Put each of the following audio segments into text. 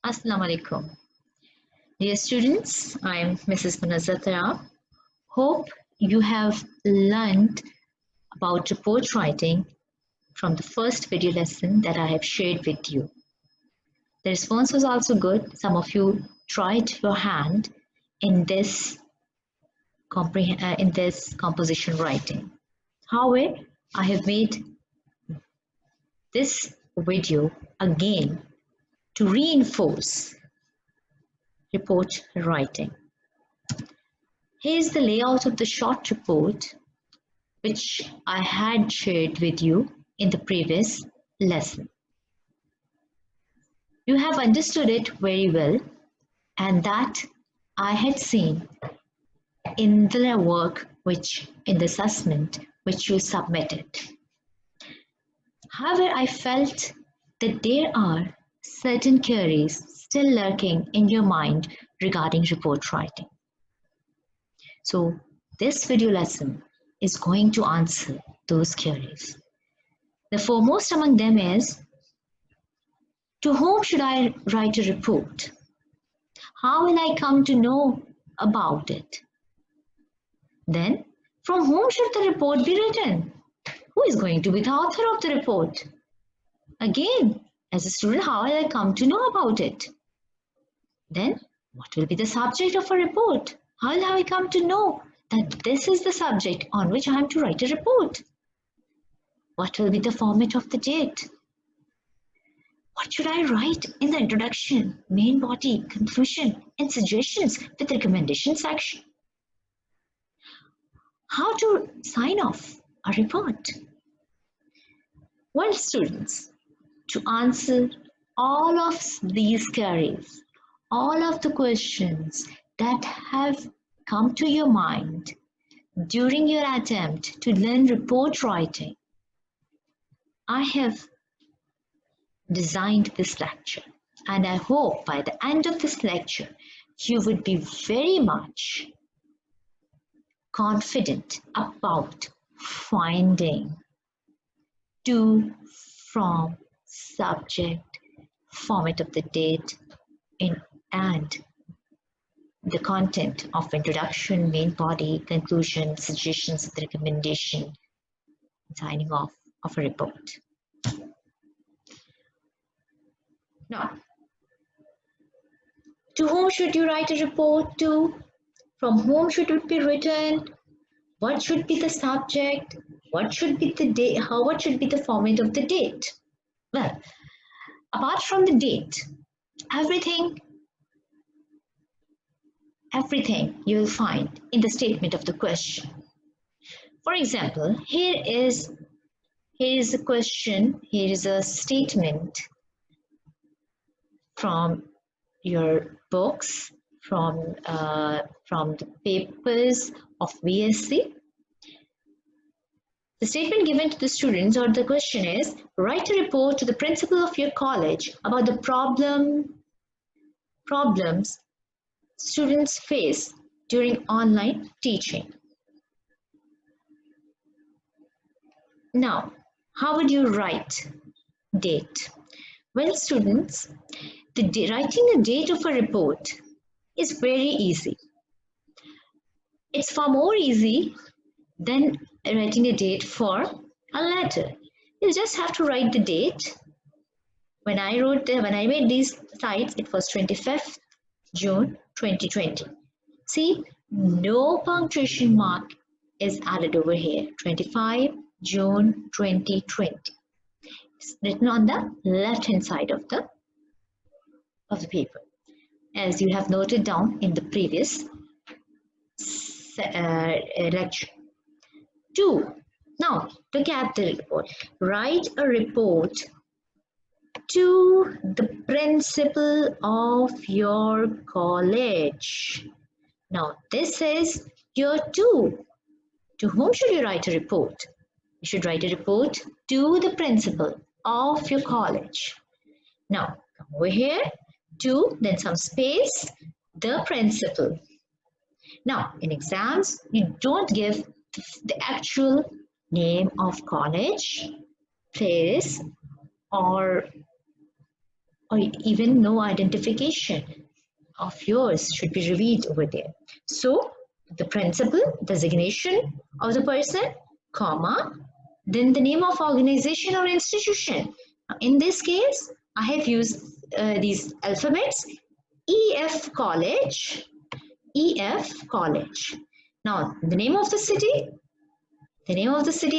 Assalamu alaikum. Dear students, I am Mrs. Munazza. Hope you have learned about report writing from the first video lesson that I have shared with you. The response was also good. Some of you tried your hand in this composition writing. However, I have made this video again to reinforce report writing. Here's the layout of the short report which I had shared with you in the previous lesson. You have understood it very well, and that I had seen in the work in the assessment which you submitted. However, I felt that there are certain queries still lurking in your mind regarding report writing. So this video lesson is going to answer those queries. The foremost among them is, to whom should I write a report? How will I come to know about it? Then, from whom should the report be written? Who is going to be the author of the report? Again, as a student, how will I come to know about it? Then, what will be the subject of a report? How will I come to know that this is the subject on which I am to write a report? What will be the format of the date? What should I write in the introduction, main body, conclusion, and suggestions with recommendation section? How to sign off a report? Well, students, to answer all of these queries, all of the questions that have come to your mind during your attempt to learn report writing, I have designed this lecture, and I hope by the end of this lecture you would be very much confident about finding to, from, subject, format of the date, and the content of introduction, main body, conclusion, suggestions, recommendation, signing off of a report. Now, to whom should you write a report to? From whom should it be written? What should be the subject? What should be the date? What should be the format of the date? Well, apart from the date, everything you will find in the statement of the question. For example, here is a question, here is a statement from your books, from the papers of VSC. The statement given to the students, or the question is, write a report to the principal of your college about the problems students face during online teaching. Now, how would you write date? Well, students, writing a date of a report is very easy. It's far more easy than writing a date for a letter. You just have to write the date. When I made these slides, it was 25th June 2020. See, no punctuation mark is added over here. 25 June 2020. It's written on the left-hand side of the paper, as you have noted down in the previous lecture. 2. Now, look at the report. Write a report to the principal of your college. Now, this is year 2. To whom should you write a report? You should write a report to the principal of your college. Now, come over here, to, then some space, the principal. Now, in exams, you don't give the actual name of college, place, or or even no identification of yours should be revealed over there. So the principal, designation of the person, comma, then the name of organization or institution. In this case, I have used these alphabets: EF College, EF College. Now the name of the city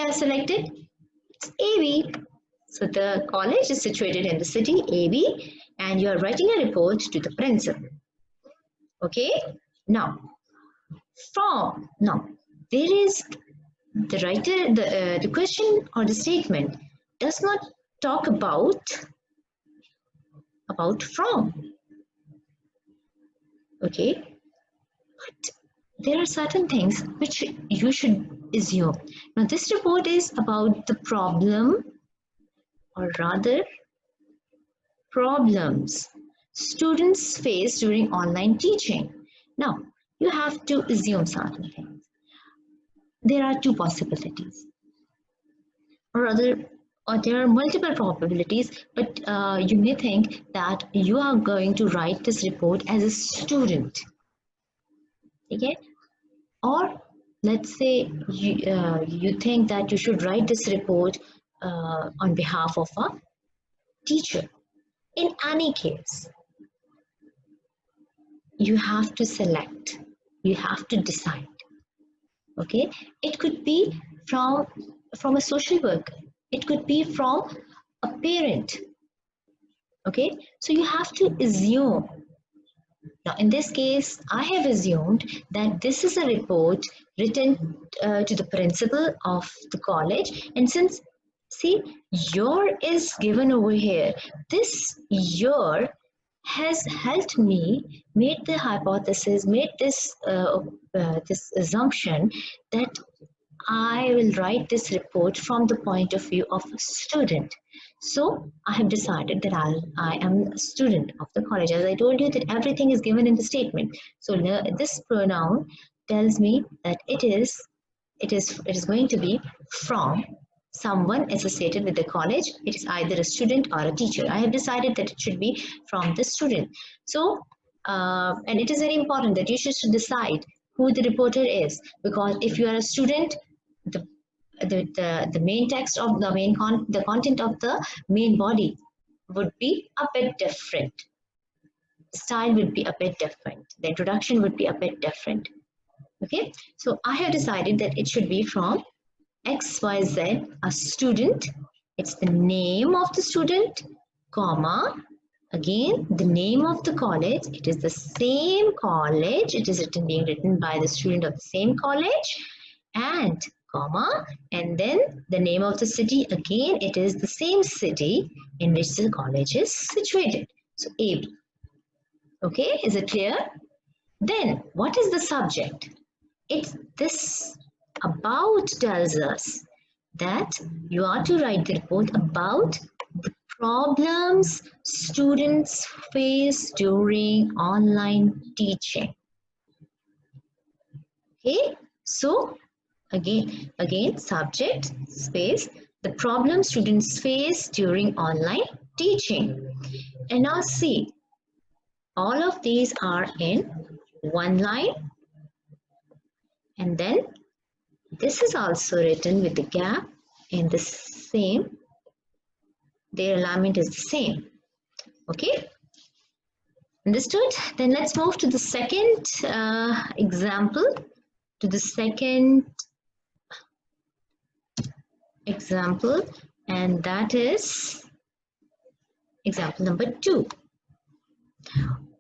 I selected, it's AB. So the college is situated in the city AB, and you are writing a report to the principal. Okay, now there is the writer, the question or the statement does not talk about from. Okay, but there are certain things which you should assume. Now this report is about the problem, or rather problems students face during online teaching. Now you have to assume certain things. There are two possibilities, or rather, or there are multiple probabilities, but you may think that you are going to write this report as a student. Okay, or let's say you think that you should write this report on behalf of a teacher. In any case, you have to select, you have to decide. Okay, it could be from a social worker, it could be from a parent. Okay, so you have to assume. Now in this case, I have assumed that this is a report written to the principal of the college, and since, see, your is given over here, this your has helped me made the hypothesis, made this this assumption that I will write this report from the point of view of a student. So I have decided that I am a student of the college. As I told you that everything is given in the statement. So this pronoun tells me that it is going to be from someone associated with the college. It is either a student or a teacher. I have decided that it should be from the student. So and it is very important that you should decide who the reporter is, because if you are a student, the main text of the content of the main body would be a bit different. Style would be a bit different. The introduction would be a bit different. Okay, so I have decided that it should be from XYZ, a student. It's the name of the student, comma, again the name of the college. It is the same college. It is being written by the student of the same college, and comma, and then the name of the city. Again, it is the same city in which the college is situated. So AB. Okay, is it clear? Then what is the subject? It's this about tells us that you are to write the report about the problems students face during online teaching. Okay, so again subject space the problem students face during online teaching. And now see, all of these are in one line, and then this is also written with the gap in the same, their alignment is the same. Okay, understood? Then let's move to the second example, and that is example number 2.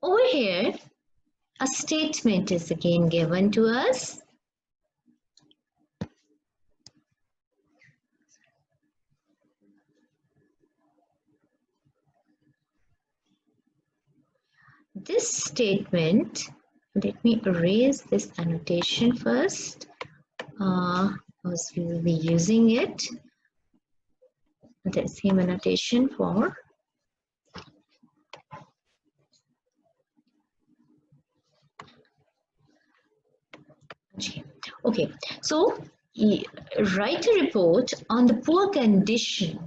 Over here, a statement is again given to us. This statement, let me erase this annotation first, because we will be using it, the same annotation for okay. So write a report on the poor condition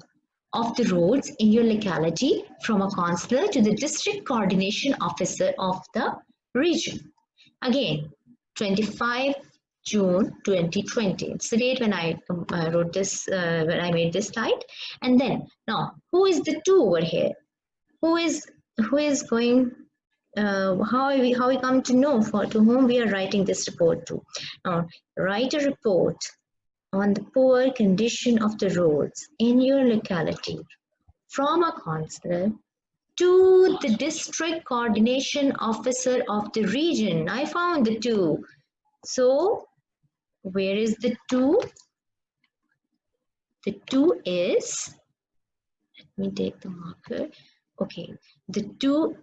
of the roads in your locality from a councillor to the district coordination officer of the region. Again, 25 June 2020. It's the date when I wrote this, when I made this slide. And then now, who is the two over here? Who is going? How we come to know to whom we are writing this report to? Now, write a report on the poor condition of the roads in your locality from a councillor to the district coordination officer of the region. I found the two. So where is the two? The two is, let me take the marker. Okay, the two,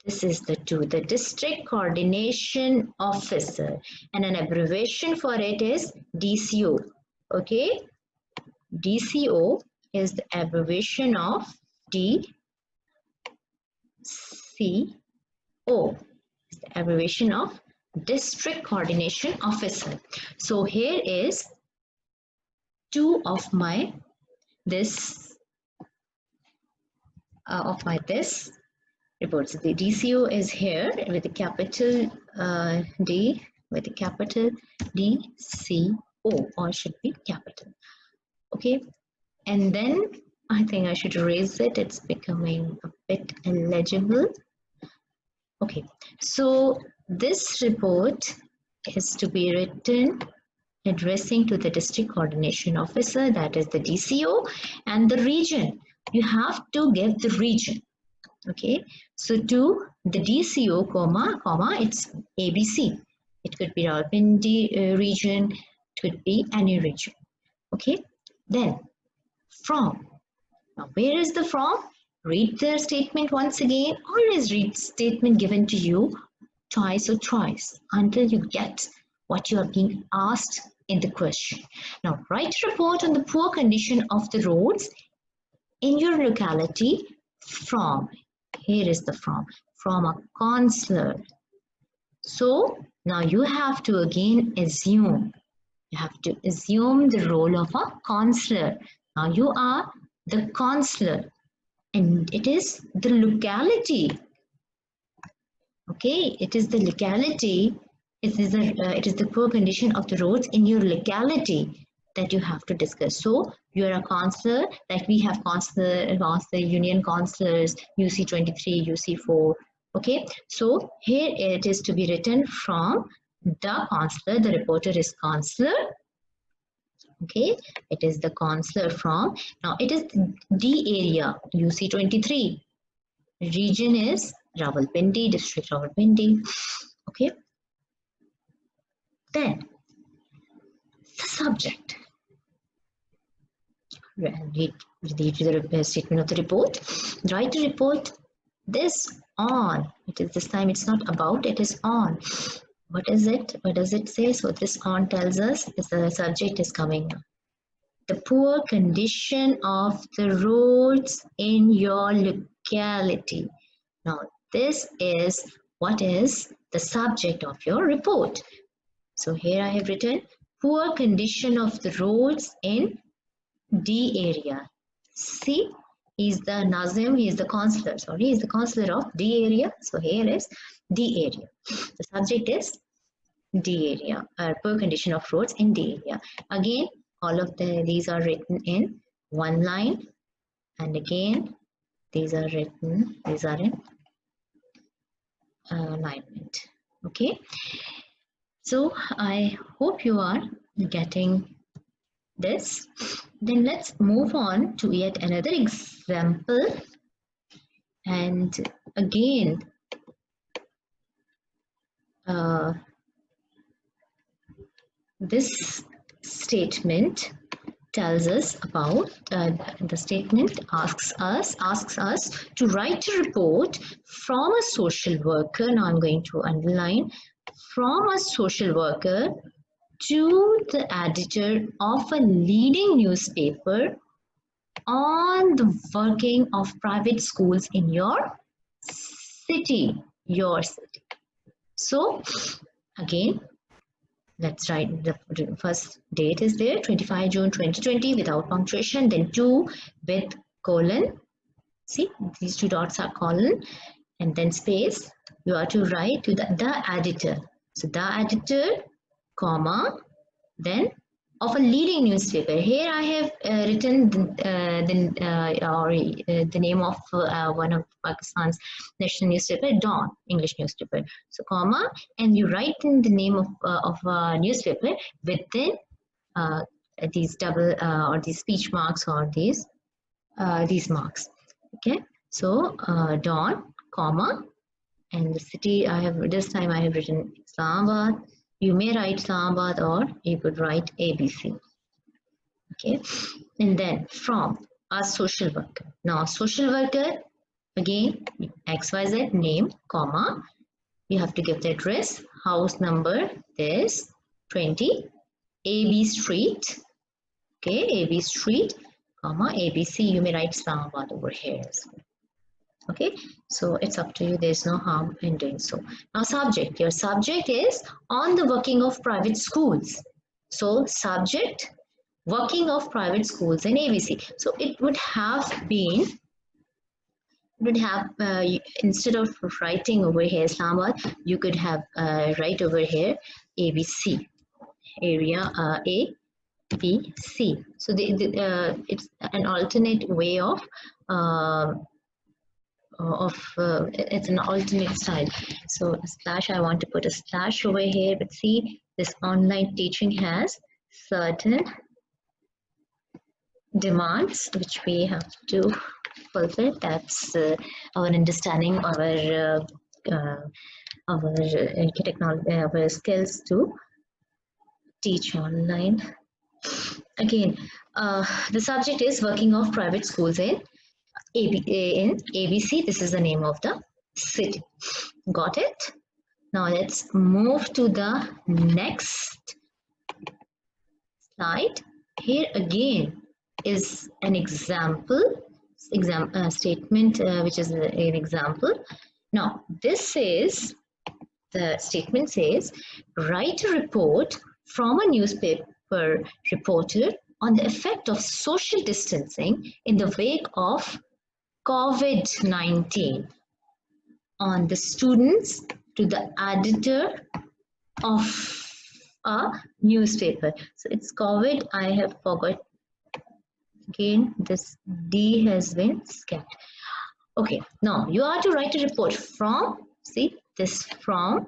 this is the two, the district coordination officer, and an abbreviation for it is DCO. Okay, DCO is the abbreviation of DCO. Is the abbreviation of district coordination officer. So here is two of my this reports. The DCO is here with a capital D, with a capital DCO, or should be capital. Okay, and then I think I should erase it. It's becoming a bit illegible. Okay, so this report is to be written addressing to the district coordination officer, that is the DCO, and the region. You have to give the region. Okay, so to the DCO, comma, it's ABC. It could be Rawalpindi region, it could be any region. Okay, then from. Now, where is the from? Read the statement once again. Always read statement given to you twice or thrice until you get what you are being asked in the question. Now, write a report on the poor condition of the roads in your locality from, here is the from a councillor. So now you have to again assume, you have to assume the role of a councillor. Now you are the councillor and it is the locality. Okay, it is the locality, it is the poor condition of the roads in your locality that you have to discuss. So you are a councillor, like we have councillor, union councillors, UC 23, UC 4. Okay, so here it is to be written from the councillor. The reporter is councillor. Okay, it is the councillor from. Now it is D area, UC 23. Region is Rawalpindi, district Rawalpindi. Okay, then the subject. Read the statement of the report. Write a report. This on. It is this time. It's not about. It is on. What is it? What does it say? So this on tells us is the subject is coming. The poor condition of the roads in your locality. Now this is what is the subject of your report. So here I have written poor condition of the roads in D area. See, he's the Nazim, he is the councillor. Sorry, he is the councillor of D area. So here is D area. The subject is D area, poor condition of roads in D area. Again, all of these are written in one line, and again these are in alignment. Okay, so I hope you are getting this. Then let's move on to yet another example, and again this statement tells us about the statement asks us to write a report from a social worker. Now I'm going to underline, from a social worker to the editor of a leading newspaper on the working of private schools in your city. So again, let's write the first date is there, 25 June 2020 without punctuation, then 2 with colon. See, these two dots are colon, and then space. You are to write to the editor. So the editor, comma, then of a leading newspaper. Here I have written the name of one of Pakistan's national newspaper, Dawn, English newspaper. So comma, and you write in the name of a newspaper within these double or these speech marks or these marks. Okay, so Dawn, comma, and the city this time I have written Islamabad. You may write Islamabad or you could write ABC. Okay, and then from a social worker. Now social worker, again XYZ name, comma, you have to give the address, house number is 20, AB Street. Okay, AB Street, comma, ABC, you may write Islamabad over here as well. Okay, so it's up to you. There's no harm in doing so. Now subject, your subject is on the working of private schools. So subject, working of private schools in ABC. So it would have been, instead of writing over here Islamabad, you could have write over here ABC, area A, B, C. So it's an alternate way of it's an alternate style. So slash, I want to put a slash over here, but see, this online teaching has certain demands which we have to fulfill. That's our understanding, our technology, our skills to teach online. Again, the subject is working of private schools in ABC. This is the name of the city. Got it? Now let's move to the next slide. Here again is an example statement, which is an example. Now this is, the statement says, write a report from a newspaper reporter on the effect of social distancing in the wake of COVID-19 on the students to the editor of a newspaper. So it's COVID. I have forgot. Again, this D has been skipped. Okay, now you are to write a report from, see this, from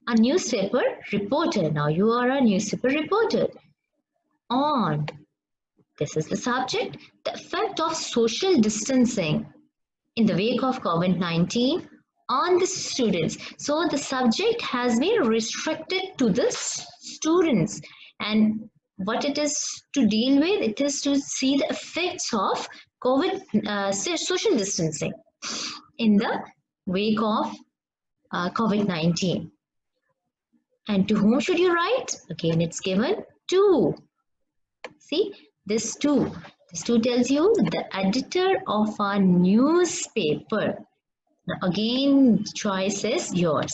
a newspaper reporter. Now you are a newspaper reporter on, this is the subject, the effect of social distancing in the wake of COVID-19 on the students. So the subject has been restricted to the students, and what it is to deal with, it is to see the effects of COVID, social distancing in the wake of COVID-19. And to whom should you write? Again, it's given to, see this to. This to tells you the editor of a newspaper. Now again, choice is yours.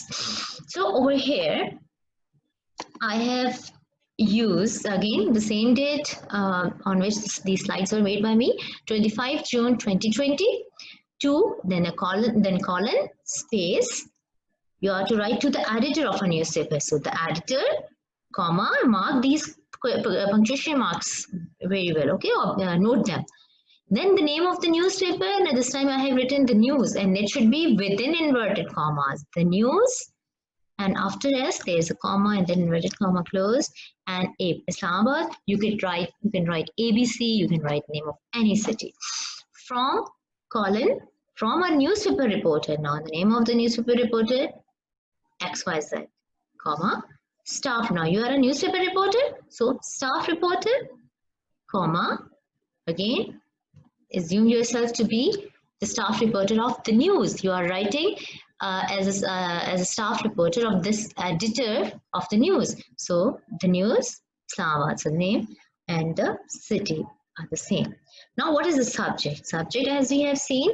So over here, I have used again the same date on which these slides were made by me, 25 June 2020, to then a colon, space. You are to write to the editor of a newspaper. So the editor, comma, mark these punctuation marks very well, okay, or note them. Then the name of the newspaper, and this time I have written the news, and it should be within inverted commas. The news, and after S there is a comma and then inverted comma closed, and Islamabad. You can write ABC. You can write the name of any city. From colon, from a newspaper reporter. Now the name of the newspaper reporter, XYZ, comma, staff. Now you are a newspaper reporter, so staff reporter, comma, again assume yourself to be the staff reporter of the news. You are writing as a staff reporter of this editor of the news. So the news, Islamabad, so the name and the city are the same. Now what is the subject? Subject, as we have seen,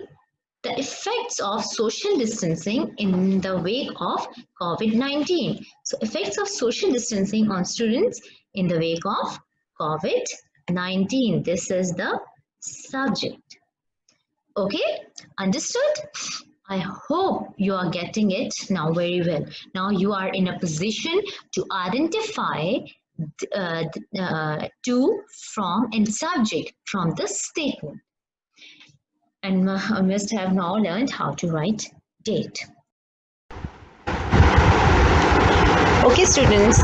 the effects of social distancing in the wake of COVID-19. So effects of social distancing on students in the wake of COVID-19. This is the subject. Okay, understood? I hope you are getting it now very well. Now you are in a position to identify to, from, and subject from this statement. And must have now learned how to write date. Okay students,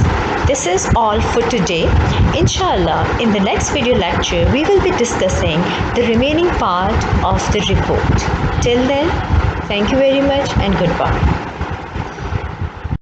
this is all for today. Inshallah, in the next video lecture, we will be discussing the remaining part of the report. Till then, thank you very much and goodbye.